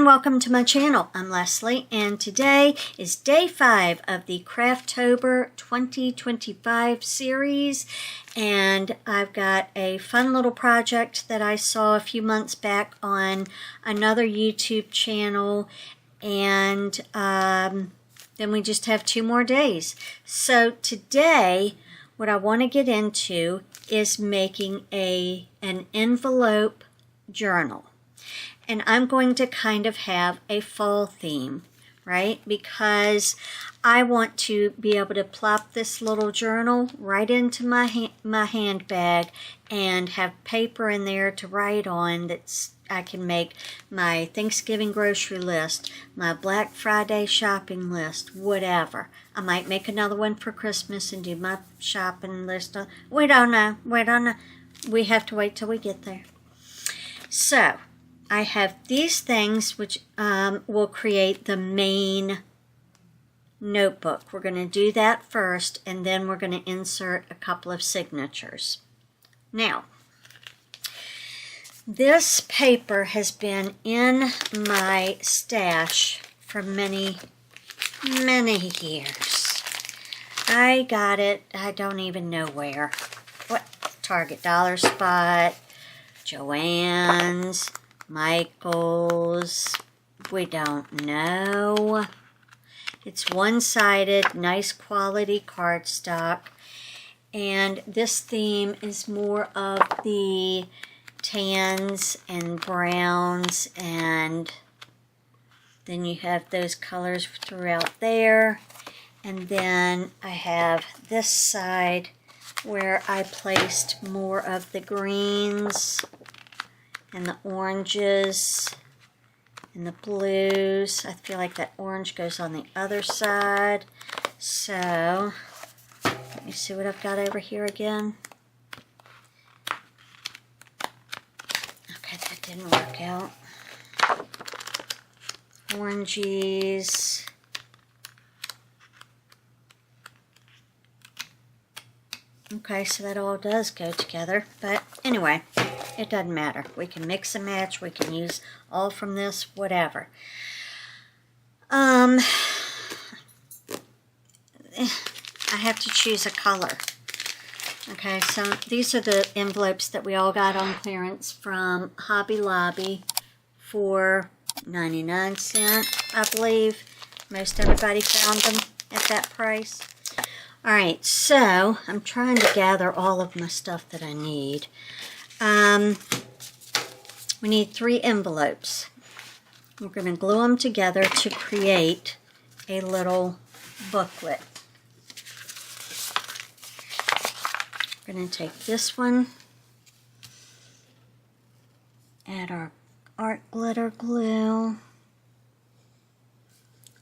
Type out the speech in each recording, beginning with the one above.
and welcome to my channel. I'm Leslie, and today is day 5 of the Craftober 2025 series, and I've got a fun little project that I saw a few months back on another YouTube channel, and then we just have 2 more days. So today what I want to get into is making an envelope journal. And I'm going to kind of have a fall theme, right? Because I want to be able to plop this little journal right into my handbag and have paper in there to write on. I can make my Thanksgiving grocery list, my Black Friday shopping list, whatever. I might make another one for Christmas and do my shopping list. We don't know. We have to wait till we get there. So I have these things which will create the main notebook. We're going to do that first, and then we're going to insert a couple of signatures. Now, this paper has been in my stash for many, many years. I got it, I don't even know where. What? Target, Dollar Spot, Joann's, Michael's, we don't know. It's one-sided, nice quality cardstock, and this theme is more of the tans and browns, and then you have those colors throughout there. And then I have this side where I placed more of the greens and the oranges and the blues. I feel like that orange goes on the other side. So let me see what I've got over here again. Okay, that didn't work out. Oranges. Okay, so that all does go together, but anyway, it doesn't matter. We can mix and match. We can use all from this, whatever. I have to choose a color. Okay, so these are the envelopes that we all got on clearance from Hobby Lobby for 99¢, I believe. Most everybody found them at that price. Alright, so I'm trying to gather all of my stuff that I need. We need 3 envelopes. We're going to glue them together to create a little booklet. We're going to take this one, add our art glitter glue,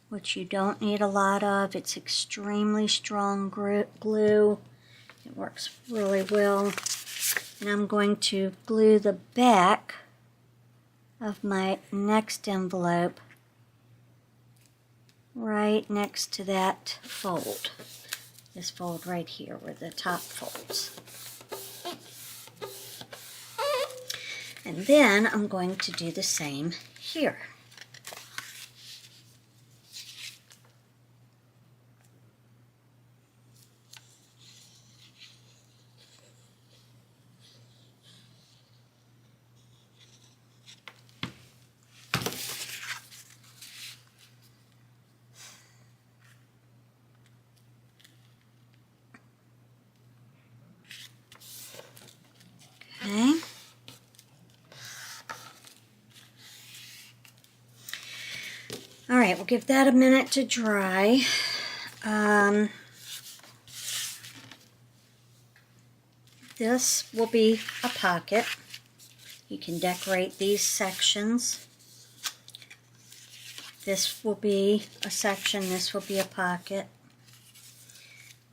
which you don't need a lot of. It's extremely strong glue. It works really well. And I'm going to glue the back of my next envelope right next to that fold. This fold right here where the top folds. And then I'm going to do the same here. Okay. All right, we'll give that a minute to dry. This will be a pocket. You can decorate these sections. This will be a section, this will be a pocket.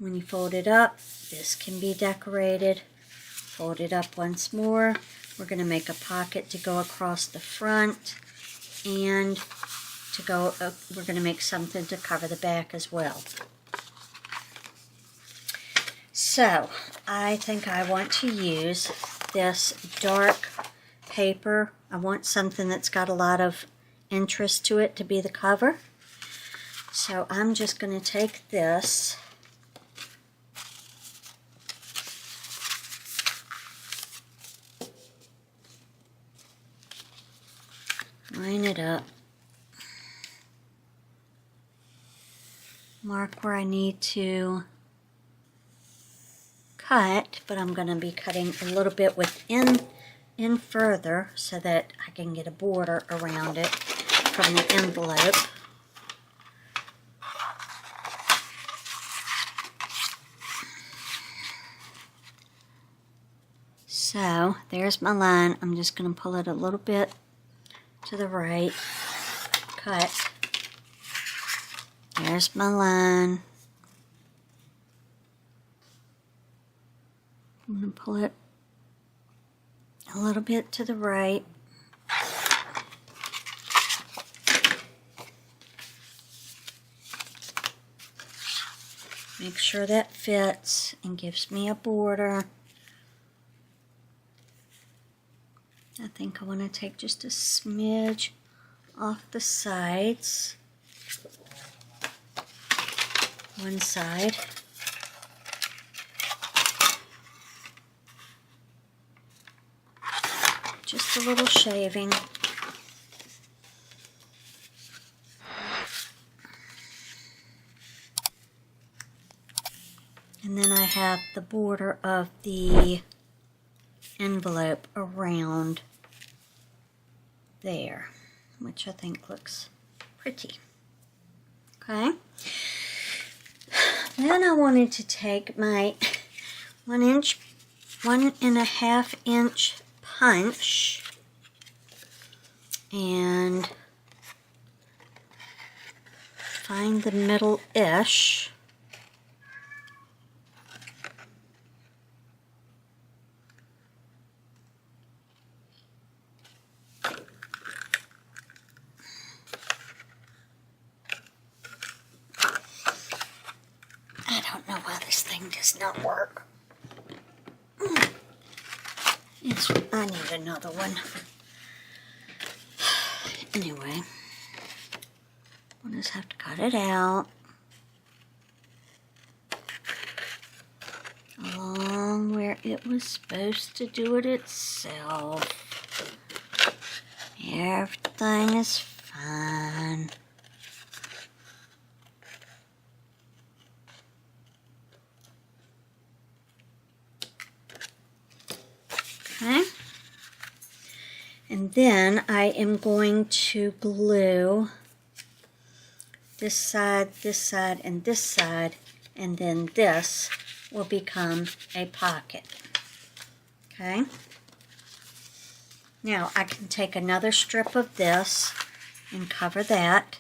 When you fold it up, this can be decorated. Fold it up once more. We're going to make a pocket to go across the front, and we're going to make something to cover the back as well. So I think I want to use this dark paper. I want something that's got a lot of interest to it to be the cover. So I'm just going to take this line it up, mark where I need to cut, but I'm going to be cutting a little bit in further so that I can get a border around it from the envelope. So there's my line. I'm just going to pull it a little bit to the right, cut. There's my line. I'm going to pull it a little bit to the right. Make sure that fits and gives me a border. I think I want to take just a smidge off the sides. One side. Just a little shaving. And then I have the border of the envelope around there, which I think looks pretty. Okay. Then I wanted to take my 1.5 inch punch and find the middle-ish. This thing does not work. I need another one. Anyway, we'll just have to cut it out along where it was supposed to do it itself. Everything is fine. Okay, and then I am going to glue this side, and this side, and then this will become a pocket. Okay, now I can take another strip of this and cover that,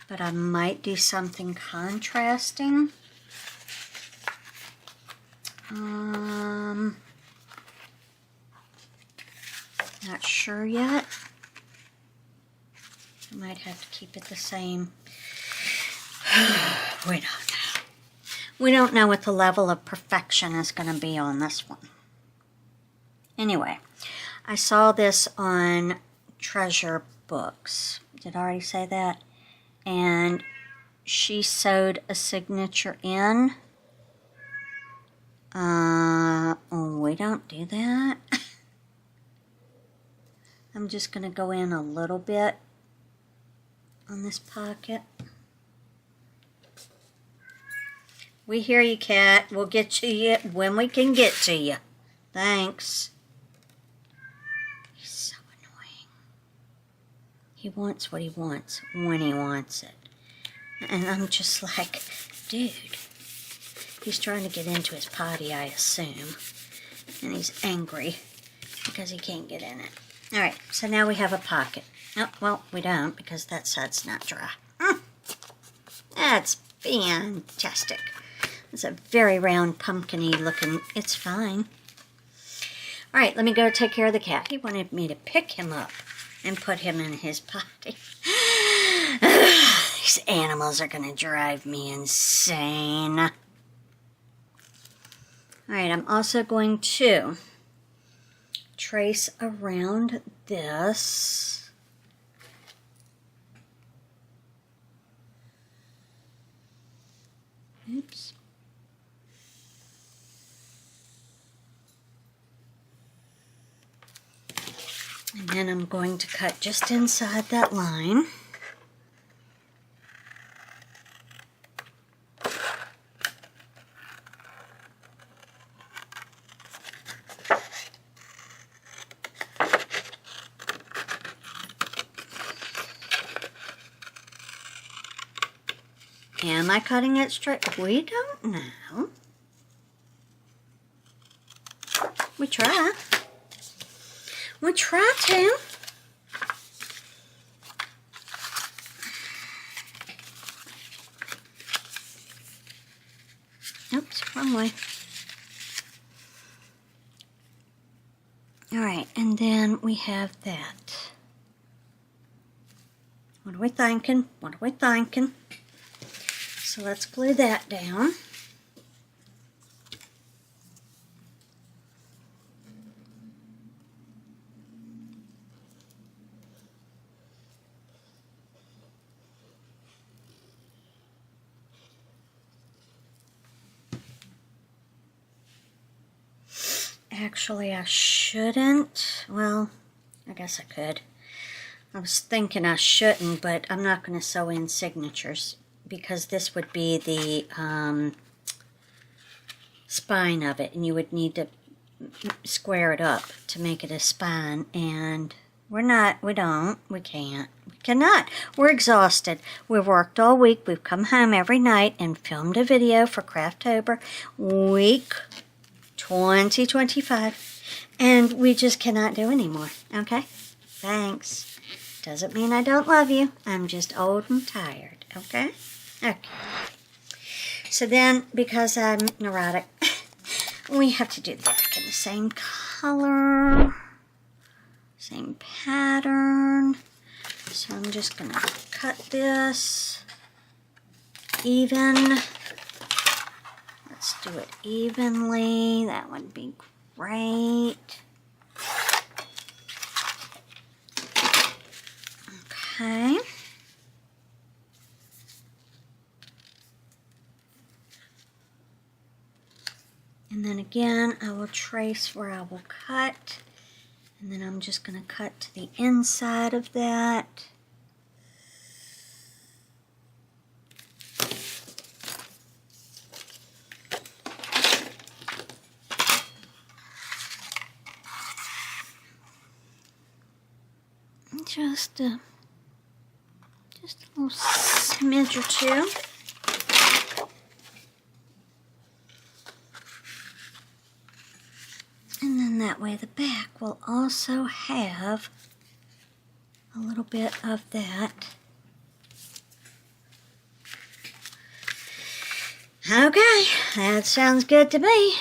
but I might do something contrasting. Not sure yet. I might have to keep it the same. We don't know. We don't know what the level of perfection is going to be on this one. Anyway, I saw this on Treasure Books. Did I already say that? And she sewed a signature in. We don't do that. I'm just going to go in a little bit on this pocket. We hear you, Cat. We'll get to you when we can get to you. Thanks. He's so annoying. He wants what he wants when he wants it. And I'm just like, dude. He's trying to get into his potty, I assume. And he's angry because he can't get in it. Alright, so now we have a pocket. Oh, well, we don't because that side's not dry. That's fantastic. It's a very round, pumpkin-y looking. It's fine. Alright, let me go take care of the cat. He wanted me to pick him up and put him in his potty. These animals are going to drive me insane. Alright, I'm also going to trace around this Oops. And then I'm going to cut just inside that line. Am I cutting it straight? We don't know. We try. We try to. Oops, wrong way. All right, and then we have that. What are we thinking? What are we thinking? So let's glue that down. Actually, I shouldn't. Well, I guess I could. I was thinking I shouldn't, but I'm not going to sew in signatures because this would be the spine of it, and you would need to square it up to make it a spine, and we cannot. We cannot. We're exhausted. We've worked all week. We've come home every night and filmed a video for Craftober week 2025, and we just cannot do anymore. Okay? Thanks. Doesn't mean I don't love you. I'm just old and tired. Okay? Okay. So then, because I'm neurotic, we have to do the back in the same color, same pattern. So I'm just going to cut this even. Let's do it evenly. That would be great. Okay. And then again, I will trace where I will cut. And then I'm just going to cut to the inside of that. Just a little smidge or two. And then that way the back will also have a little bit of that. Okay, that sounds good to me.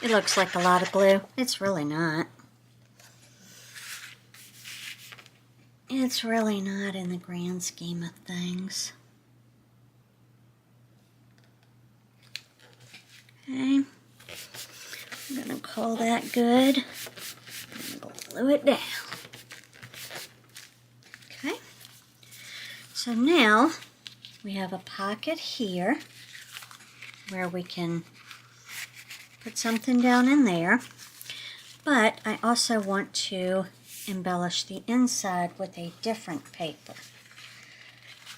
It looks like a lot of glue. It's really not. It's really not in the grand scheme of things. Okay. I'm going to call that good. I'm going to glue it down. Okay. So now we have a pocket here where we can put something down in there, but I also want to embellish the inside with a different paper.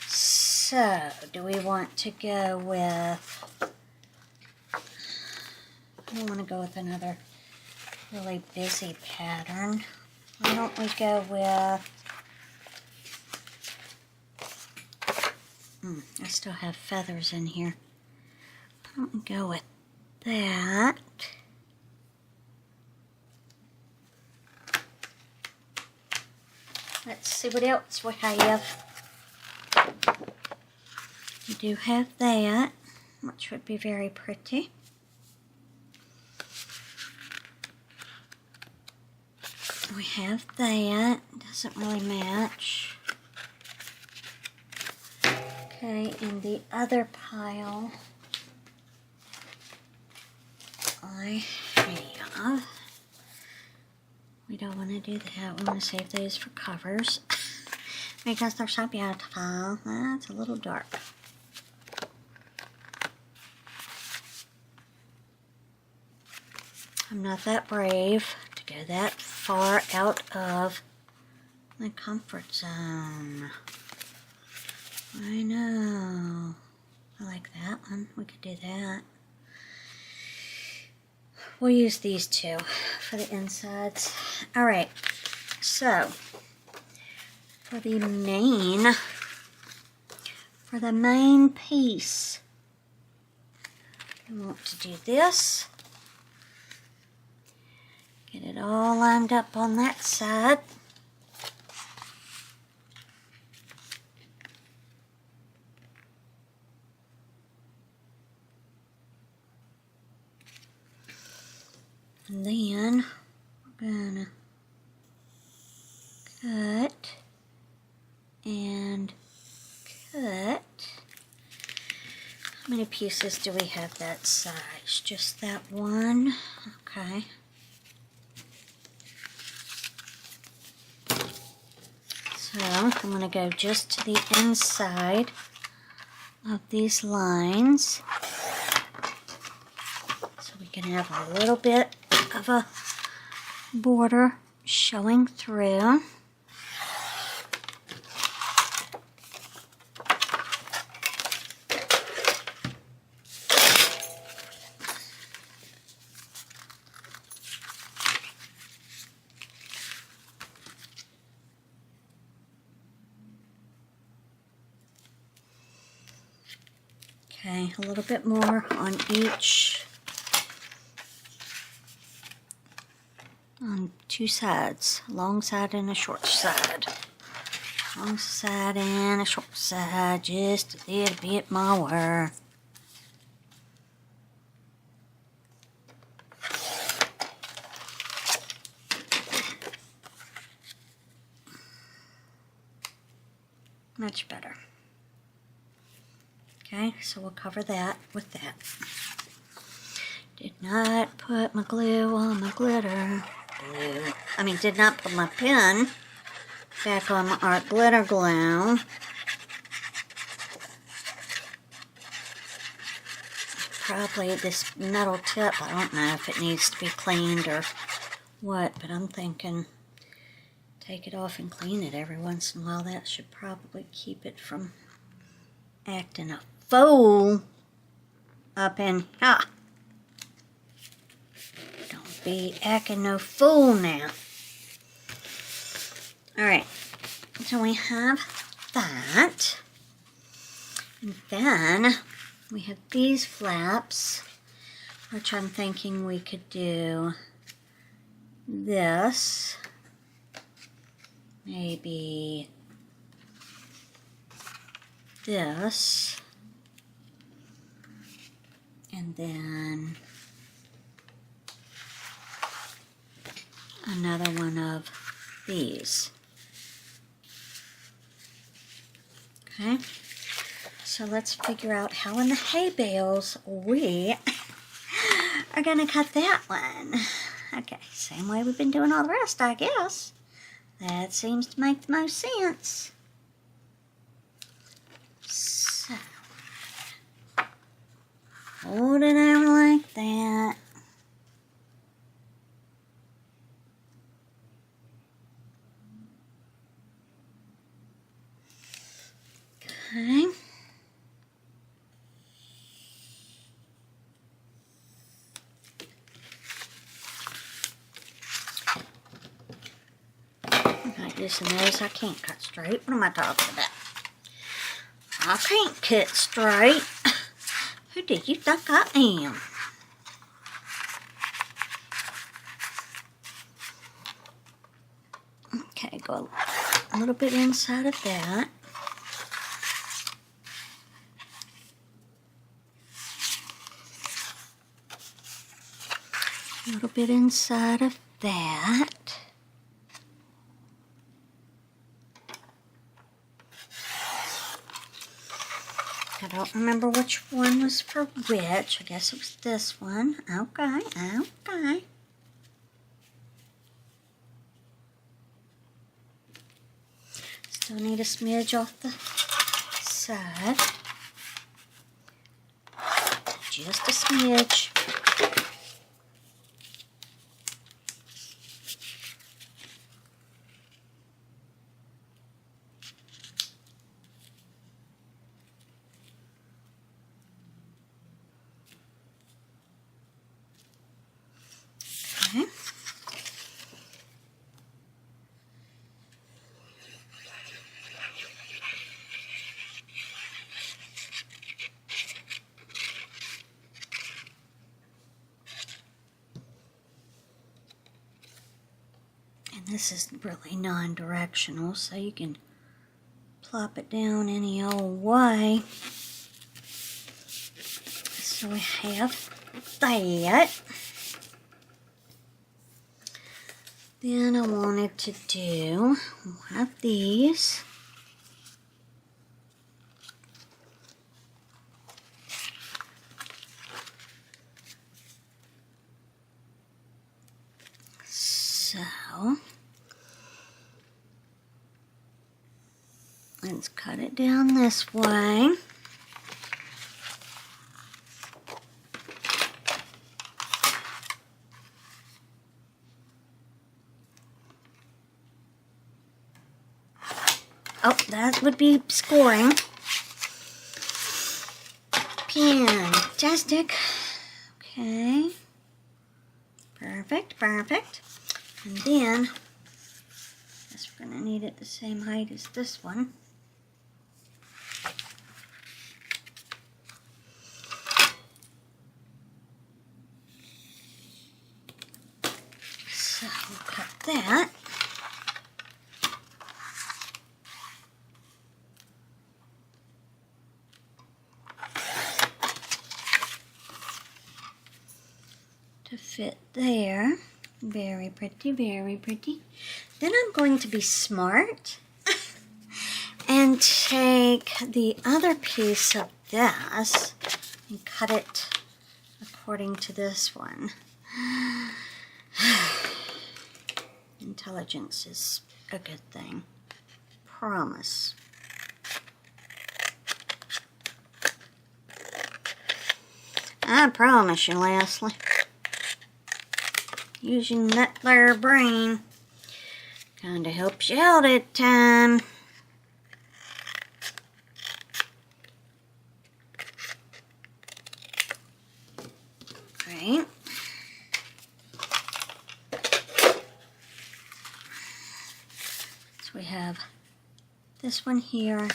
So, do we want to go with, I want to go with another really busy pattern. Why don't we go with, I still have feathers in here. Why don't we go with that. Let's see what else we have. We do have that, which would be very pretty. We have that. Doesn't really match. Okay, in the other pile, I I have. We don't want to do that. We want to save those for covers because they're so beautiful. That's a little dark. I'm not that brave to go that far out of my comfort zone. I know. I like that one. We could do that. We'll use these two for the insides. Alright, so for the main piece, we want to do this. Get it all lined up on that side. And then we're gonna cut and cut. How many pieces do we have that size? Just that one? Okay. So I'm going to go just to the inside of these lines so we can have a little bit of a border showing through. Okay, a little bit more on each, on two sides, a long side and a short side. Long side and a short side, just a little bit more. Much better. Okay, so we'll cover that with that. Did not put my glue on my glitter glue. Did not put my pen back on my art glitter glue. Probably this metal tip, I don't know if it needs to be cleaned or what, but I'm thinking take it off and clean it every once in a while. That should probably keep it from acting a fool up in here. Don't be acting no fool now. Alright, so we have that. And then we have these flaps, which I'm thinking we could do this. Maybe this, and then another one of these. Okay, so let's figure out how in the hay bales we are going to cut that one. Okay, same way we've been doing all the rest, I guess. That seems to make the most sense. So, hold it out like that. Okay. I'm not using those. I can't cut straight. What am I talking about? I can't cut straight. Who do you think I am? Okay, go a little bit inside of that. A little bit inside of that. Have don't remember which one was for which. I guess it was this one. Okay, okay. Still need a smidge off the side. Just a smidge. Okay. This is really non-directional, so you can plop it down any old way. So we have that. Then I wanted to do one of these. So let's cut it down this way. Oh, that would be scoring. Fantastic. Okay. Perfect, perfect. And then, I guess we're going to need it the same height as this one. So we'll cut that. To fit there. Very pretty, very pretty. Then I'm going to be smart and take the other piece of this and cut it according to this one. Intelligence is a good thing. Promise. I promise you, Leslie. Using that there brain kinda helps you out at time. Right. So we have this one here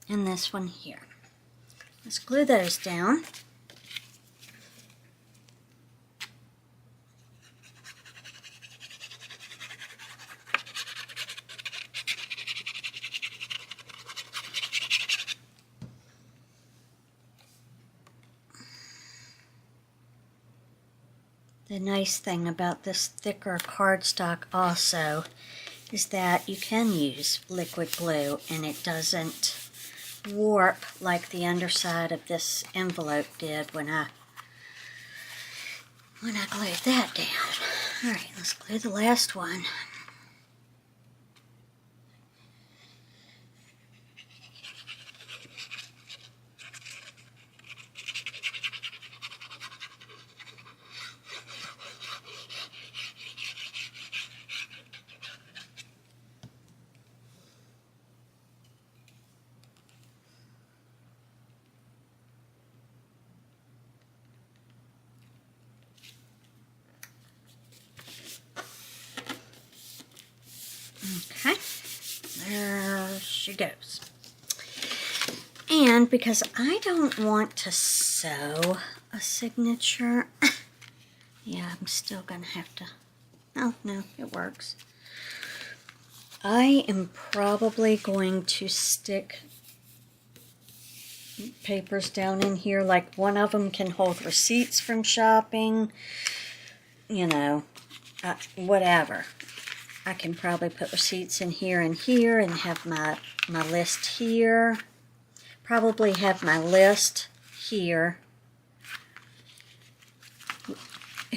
and this one here. Let's glue those down. The nice thing about this thicker cardstock also is that you can use liquid glue and it doesn't warp like the underside of this envelope did when I glued that down. Alright, let's glue the last one. Okay, there she goes. And because I don't want to sew a signature, yeah, I'm still going to have to, oh no, it works. I am probably going to stick papers down in here, like one of them can hold receipts from shopping, you know, whatever. I can probably put receipts in here and here and have my list here. Probably have my list here.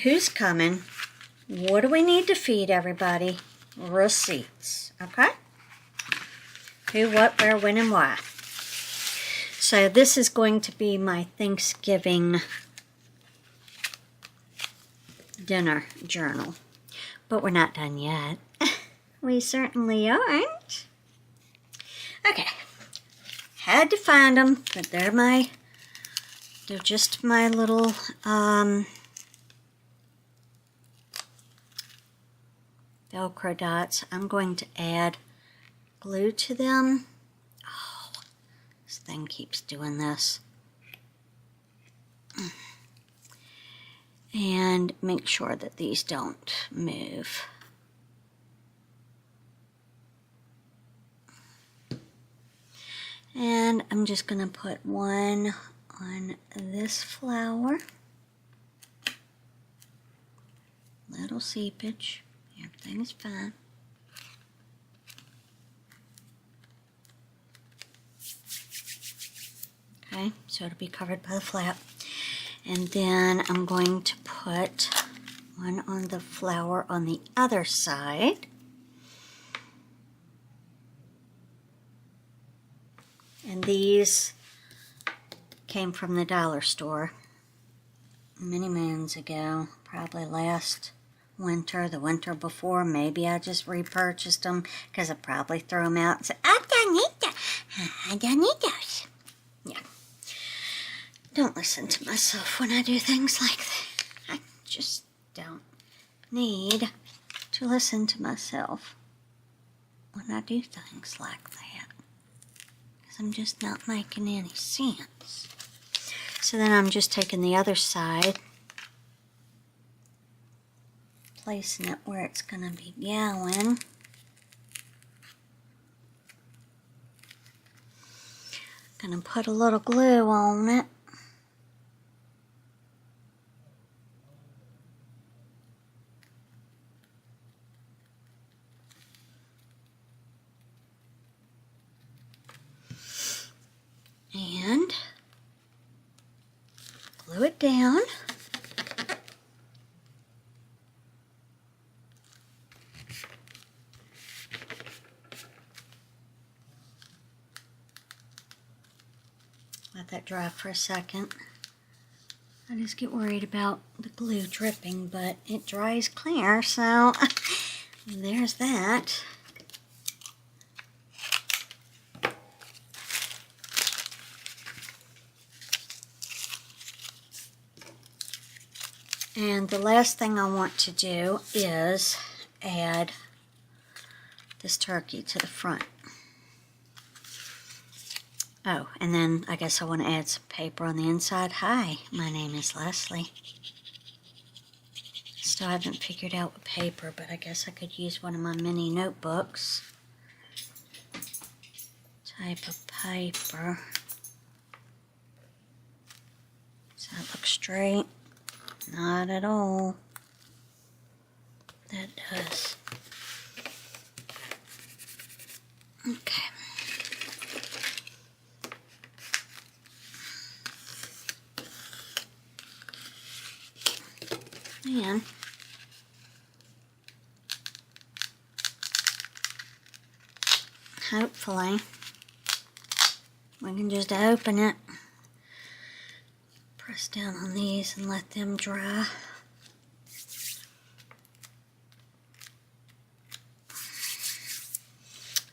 Who's coming? What do we need to feed everybody? Receipts, okay? Who, what, where, when, and why. So this is going to be my Thanksgiving dinner journal. But we're not done yet. We certainly aren't. Okay. Had to find them, but they're just my little Velcro dots. I'm going to add glue to them. Oh, this thing keeps doing this. And make sure that these don't move. And I'm just going to put one on this flower. Little seepage. Everything is fine. Okay, so it'll be covered by the flap. And then I'm going to put one on the flower on the other side. And these came from the dollar store many moons ago, probably last winter, the winter before. Maybe I just repurchased them because I probably threw them out and said, I don't need that. I don't need those. Yeah. Don't listen to myself when I do things like that. I just don't need to listen to myself when I do things like that. Because I'm just not making any sense. So then I'm just taking the other side, placing it where it's going to be going. Going to put a little glue on it. And glue it down. Let that dry for a second. I just get worried about the glue dripping, but it dries clear, so there's that. And the last thing I want to do is add this turkey to the front. Oh, and then I guess I want to add some paper on the inside. Hi, my name is Leslie. Still haven't figured out what paper, but I guess I could use one of my mini notebooks. Type of paper. Does that look straight? Not at all. That does. Okay. And hopefully we can just open it, press down on these and let them dry.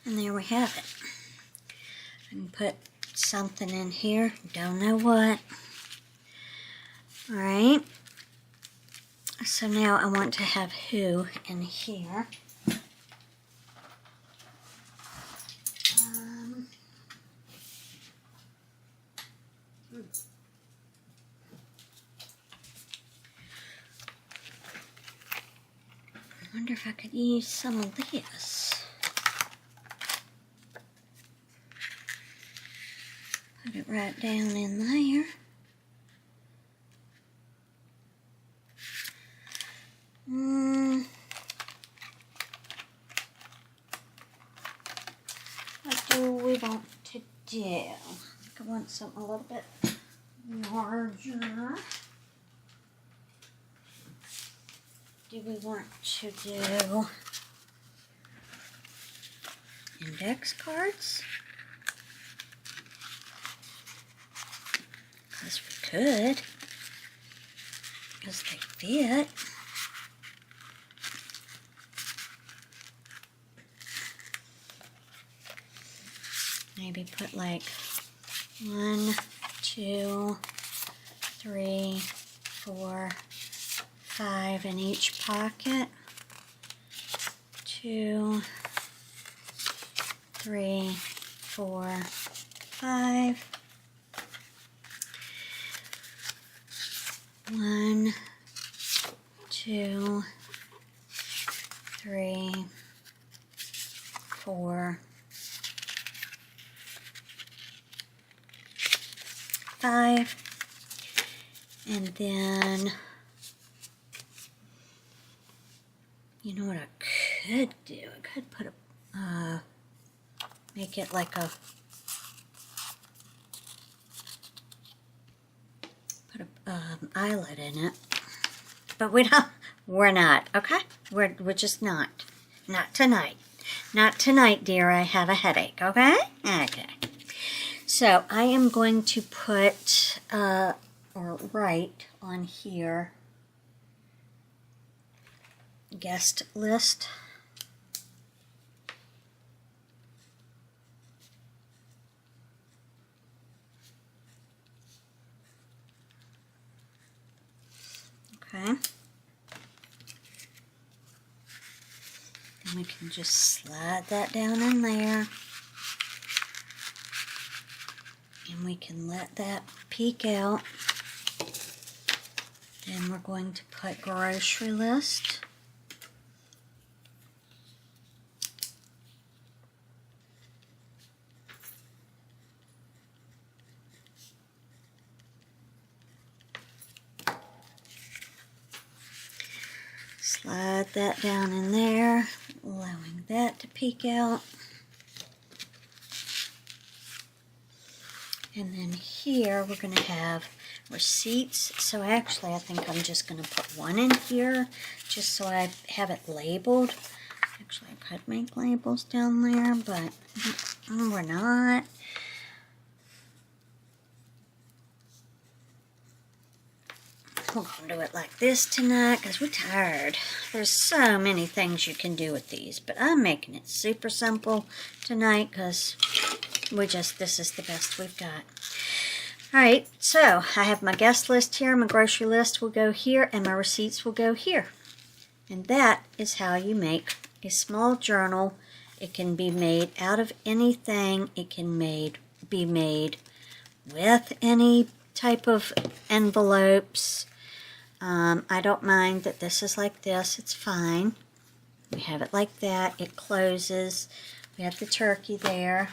And there we have it. I can put something in here, don't know what. Alright. So now I want to have who in here. I wonder if I could use some of this. Put it right down in there. do? I think I want something a little bit larger. Do we want to do index cards? Because we could. Because they fit. Maybe put like 1, 2, 3, 4, 5 in each pocket. 2, 3, 4, 5. 1, 2, 3, 4, 5, and then, you know what I could do? I could put a, make it like a, put a eyelet in it, but we're not, okay? We're just not tonight, dear. I have a headache, okay? Okay. So I am going to put, or write on here, guest list. Okay. Then we can just slide that down in there. And we can let that peek out. Then we're going to put grocery list. Slide that down in there, allowing that to peek out. And then here we're going to have receipts. So actually I think I'm just going to put one in here just so I have it labeled. Actually I could make labels down there, but we're not. We're going to do it like this tonight because we're tired. There's so many things you can do with these, but I'm making it super simple tonight because this is the best we've got. Alright, so I have my guest list here, my grocery list will go here, and my receipts will go here. And that is how you make a small journal. It can be made out of anything. It can be made with any type of envelopes. I don't mind that this is like this. It's fine. We have it like that. It closes. We have the turkey there.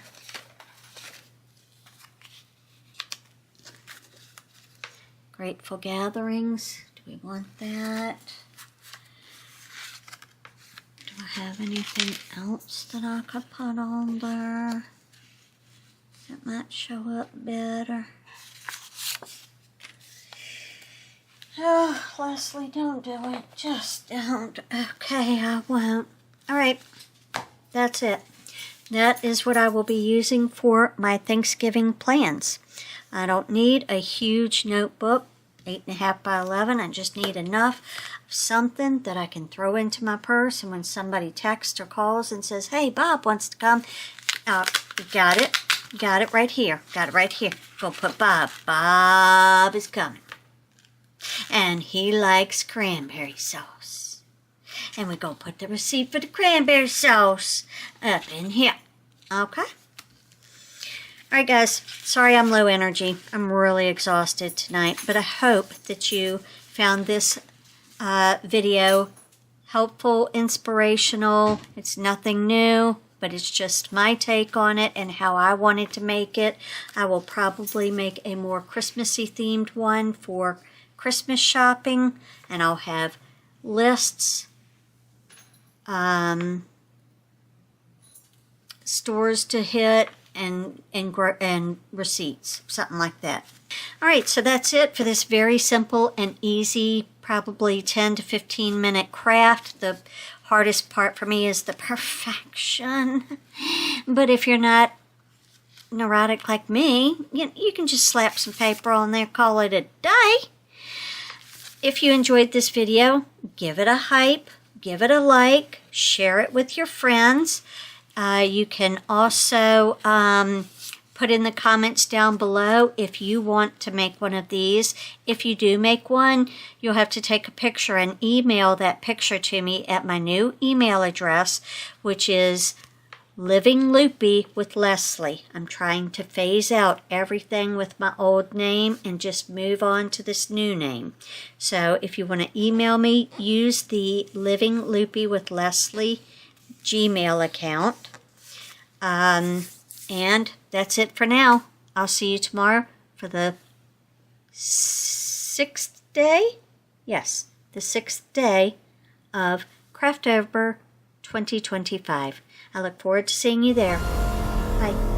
Grateful Gatherings. Do we want that? Do I have anything else that I could put on there that might show up better? Oh, Leslie, don't do it. Just don't. Okay, I won't. Alright, that's it. That is what I will be using for my Thanksgiving plans. I don't need a huge notebook, 8.5 by 11. I just need enough of something that I can throw into my purse, and when somebody texts or calls and says, hey, Bob wants to come, got it. Got it right here. Got it right here. Go put Bob. Bob is coming. And he likes cranberry sauce. And we're going to put the receipt for the cranberry sauce up in here. Okay? Alright guys, sorry I'm low energy. I'm really exhausted tonight. But I hope that you found this video helpful, inspirational. It's nothing new, but it's just my take on it and how I wanted to make it. I will probably make a more Christmassy themed one for Christmas shopping, and I'll have lists, stores to hit, and receipts, something like that. All right, so that's it for this very simple and easy, probably 10 to 15 minute craft. The hardest part for me is the perfection. But if you're not neurotic like me, you can just slap some paper on there, call it a day. If you enjoyed this video, give it a hype, give it a like, share it with your friends. You can also put in the comments down below if you want to make one of these. If you do make one, you'll have to take a picture and email that picture to me at my new email address, which is Living Loopy with Leslee. I'm trying to phase out everything with my old name and just move on to this new name. So if you want to email me, use the Living Loopy with Leslee Gmail account. And that's it for now. I'll see you tomorrow for the 6th day? Yes, the 6th day of Craftober 2025. I look forward to seeing you there. Bye.